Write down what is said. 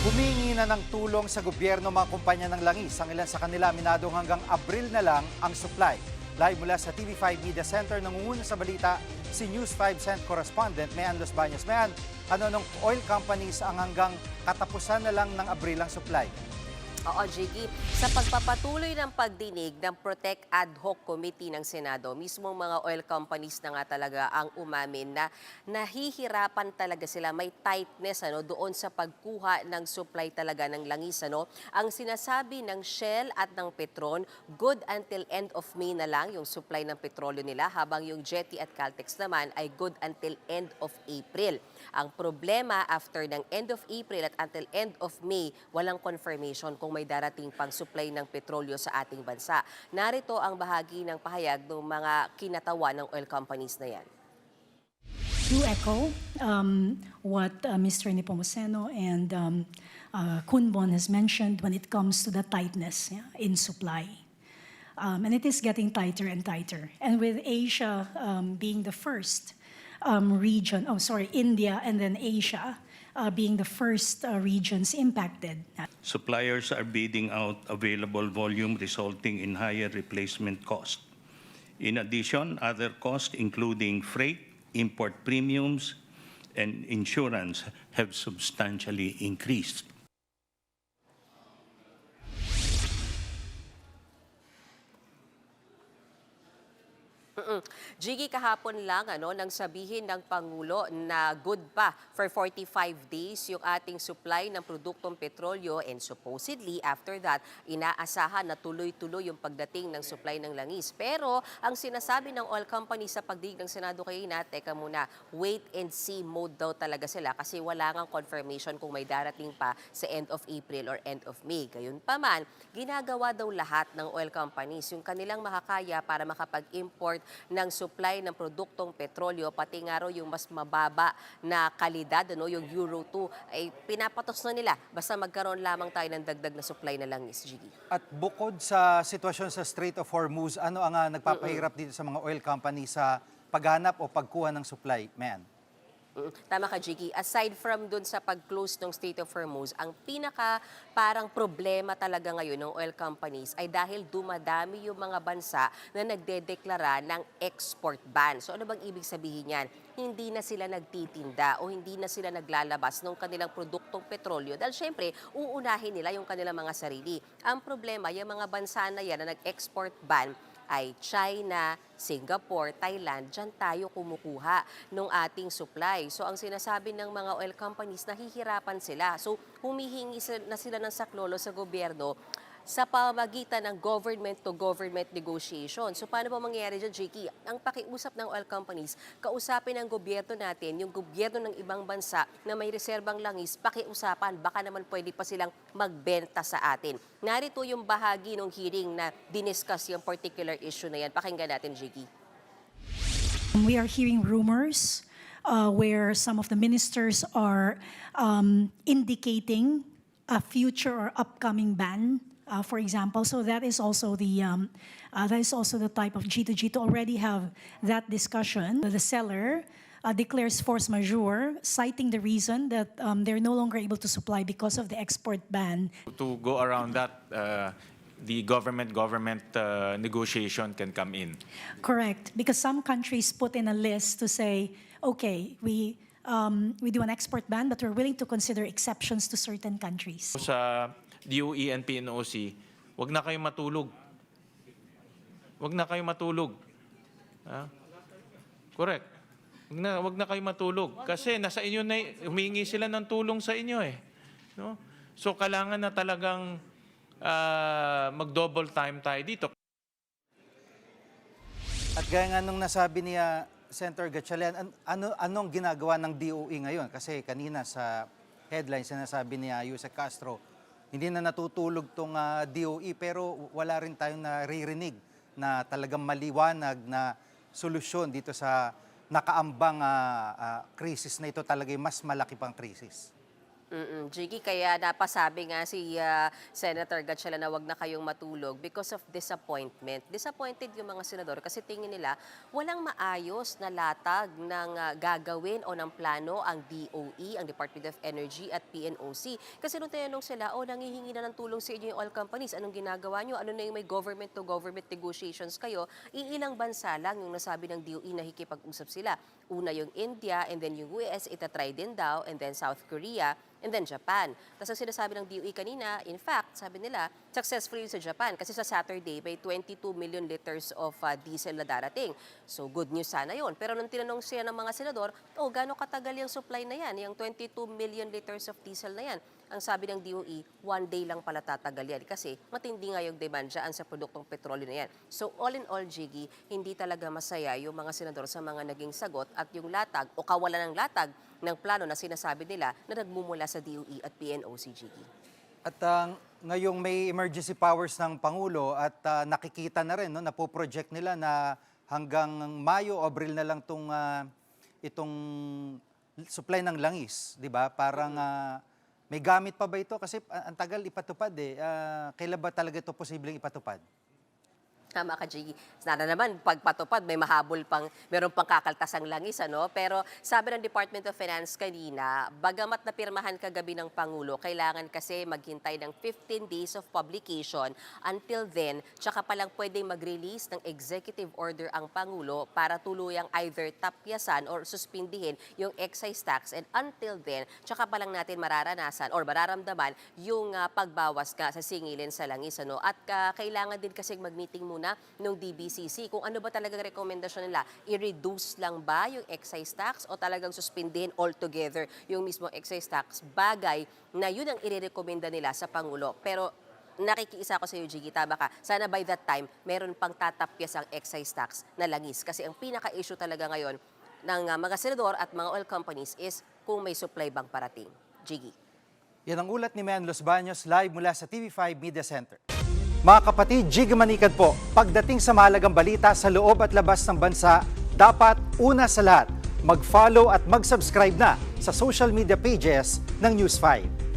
Humingi na ng tulong sa gobyerno mga kumpanya ng langis. Ang ilan sa kanila minadong hanggang Abril na lang ang supply. Live mula sa TV5 Media Center, nangunguna sa balita si News 5 Cent correspondent Mayan Los Baños. Mayan, ano nung oil companies ang hanggang katapusan na lang ng Abril ang supply? Oo, Jiggy. Sa pagpapatuloy ng pagdinig ng Protect Ad Hoc Committee ng Senado, mismong mga oil companies na nga talaga ang umamin na nahihirapan talaga sila, may tightness doon sa pagkuha ng supply talaga ng langis. Ang sinasabi ng Shell at ng Petron, good until end of May na lang yung supply ng petrolyo nila, habang yung Jetty at Caltex naman ay good until end of April. Ang problema, after ng end of April at until end of May, walang confirmation kung may darating pang supply ng petrolyo sa ating bansa. Narito ang bahagi ng pahayag ng mga kinatawan ng oil companies na yan. To echo what Mr. Nepomuceno and Kunbon has mentioned when it comes to the tightness in supply. And it is getting tighter and tighter. And with Asia being the first region, India and then Asia being the first regions impacted. Suppliers are bidding out available volume, resulting in higher replacement cost. In addition, other costs, including freight, import premiums, and insurance, have substantially increased. Jiggy, kahapon lang nang sabihin ng Pangulo na good pa for 45 days yung ating supply ng produktong petrolyo, and supposedly after that, inaasahan na tuloy-tuloy yung pagdating ng supply ng langis. Pero ang sinasabi ng oil company sa pagdinig ng Senado kanina, teka muna, wait and see mode daw talaga sila kasi wala ngang confirmation kung may darating pa sa end of April or end of May. Gayunpaman, ginagawa daw lahat ng oil companies yung kanilang makakaya para makapag-import ng supply ng produktong petrolyo, pati nga raw yung mas mababa na kalidad, yung Euro 2, ay pinapatos na nila basta magkaroon lamang tayo ng dagdag na supply na langis, Gigi. At bukod sa sitwasyon sa Strait of Hormuz, ano ang nagpapahirap dito sa mga oil companies sa paghanap o pagkuha ng supply, Mayan? Tama ka, Jiggy. Aside from dun sa pag-close ng Strait of Hormuz, ang pinaka parang problema talaga ngayon ng oil companies ay dahil dumadami yung mga bansa na nagdedeklara ng export ban. So ano bang ibig sabihin yan? Hindi na sila nagtitinda o hindi na sila naglalabas ng kanilang produktong petrolyo dahil syempre uunahin nila yung kanilang mga sarili. Ang problema, yung mga bansa na yan na nag-export ban ay China, Singapore, Thailand, dyan tayo kumukuha ng ating supply. So ang sinasabi ng mga oil companies, nahihirapan sila. So humihingi na sila ng saklolo sa gobyerno sa pamagitan ng government-to-government negotiation. So paano ba mangyayari dyan, Jakey? Ang pakiusap ng oil companies, kausapin ng gobyerno natin, yung gobyerno ng ibang bansa na may reserbang langis, pakiusapan, baka naman pwede pa silang magbenta sa atin. Narito yung bahagi ng hearing na diniscuss yung particular issue na yan. Pakinggan natin, Jakey. We are hearing rumors where some of the ministers are indicating a future or upcoming ban. For example, so that is also the type of G2G to already have that discussion. The seller declares force majeure, citing the reason that they're no longer able to supply because of the export ban. To go around that, the government negotiation can come in. Correct, because some countries put in a list to say, okay, we do an export ban, but we're willing to consider exceptions to certain countries. Sa DOE and PNOC, wag na kayong matulog. Wag na kayong matulog. Correct. Wag na kayong matulog. Kasi nasa inyo na, humingi sila ng tulong sa inyo eh. No? So kailangan na talagang mag-double time tayo dito. At gaya nga nung nasabi ni Senator Gatchalian, anong ginagawa ng DOE ngayon? Kasi kanina sa headlines sinasabi ni Yusek Castro, hindi na natutulog tong DOE, pero wala rin tayong naririnig na talagang maliwanag na solusyon dito sa nakaambang krisis na ito, talaga mas malaki pang krisis. Jiggy, kaya napasabi nga si Senator Gatchalian na wag na kayong matulog because of disappointment. Disappointed yung mga senador kasi tingin nila walang maayos na latag ng gagawin o ng plano ang DOE, ang Department of Energy at PNOC. Kasi nung tinanong sila, nangihingi na ng tulong sa inyo yung oil companies, anong ginagawa nyo? Ano na yung may government-to-government negotiations kayo? Iilang bansa lang yung nasabi ng DOE na hikipag-usap sila. Una yung India, and then yung US, itatry din daw, and then South Korea, and then Japan. Tapos ang sinasabi ng DOE kanina, in fact, sabi nila, successful yun sa Japan kasi sa Saturday may 22 million liters of diesel na darating. So good news sana yun. Pero nung tinanong siya ng mga senador, gaano katagal yung supply na yan, yung 22 million liters of diesel na yan? Ang sabi ng DOE, 1 day lang pala tatagal yan kasi matindi nga yung demand dyan sa produktong petrolyo na yan. So all in all, Jiggy, hindi talaga masaya yung mga senador sa mga naging sagot at yung latag o kawalan ng latag ng plano na sinasabi nila na nagmumula sa DOE at PNOC, Jiggy. At ngayong may emergency powers ng Pangulo at nakikita na rin, no, napoproject nila na hanggang Mayo, Abril na lang itong supply ng langis, di ba? Parang may gamit pa ba ito? Kasi ang tagal ipatupad eh. Kailan ba talaga ito posibleng ipatupad? Tama ka, Jiggy. Sana naman, pagpatupad, meron pang kakaltasang langis, ano? Pero sabi ng Department of Finance kanina, bagamat napirmahan kagabi ng Pangulo, kailangan kasi maghintay ng 15 days of publication. Until then, tsaka palang pwedeng mag-release ng executive order ang Pangulo para tuluyang either tapyasan or suspindihin yung excise tax. And until then, tsaka palang natin mararanasan or mararamdaman yung pagbawas ka sa singilin sa langis, ano? At kailangan din kasi mag-meeting muna ng DBCC kung ano ba talagang rekomendasyon nila. I-reduce lang ba yung excise tax o talagang suspindihin altogether yung mismong excise tax? Bagay na yun ang irerekomenda nila sa Pangulo. Pero nakikiisa ko sa iyo, Jiggy, tama ka. Sana by that time, meron pang tatapyas ang excise tax na langis. Kasi ang pinaka-issue talaga ngayon ng mga senador at mga oil companies is kung may supply bang parating. Jiggy. Yan ang ulat ni Mayan Los Baños live mula sa TV5 Media Center. Mga kapatid, Jiggy Manikad po, pagdating sa mahalagang balita sa loob at labas ng bansa, dapat una sa lahat, mag-follow at mag-subscribe na sa social media pages ng News 5.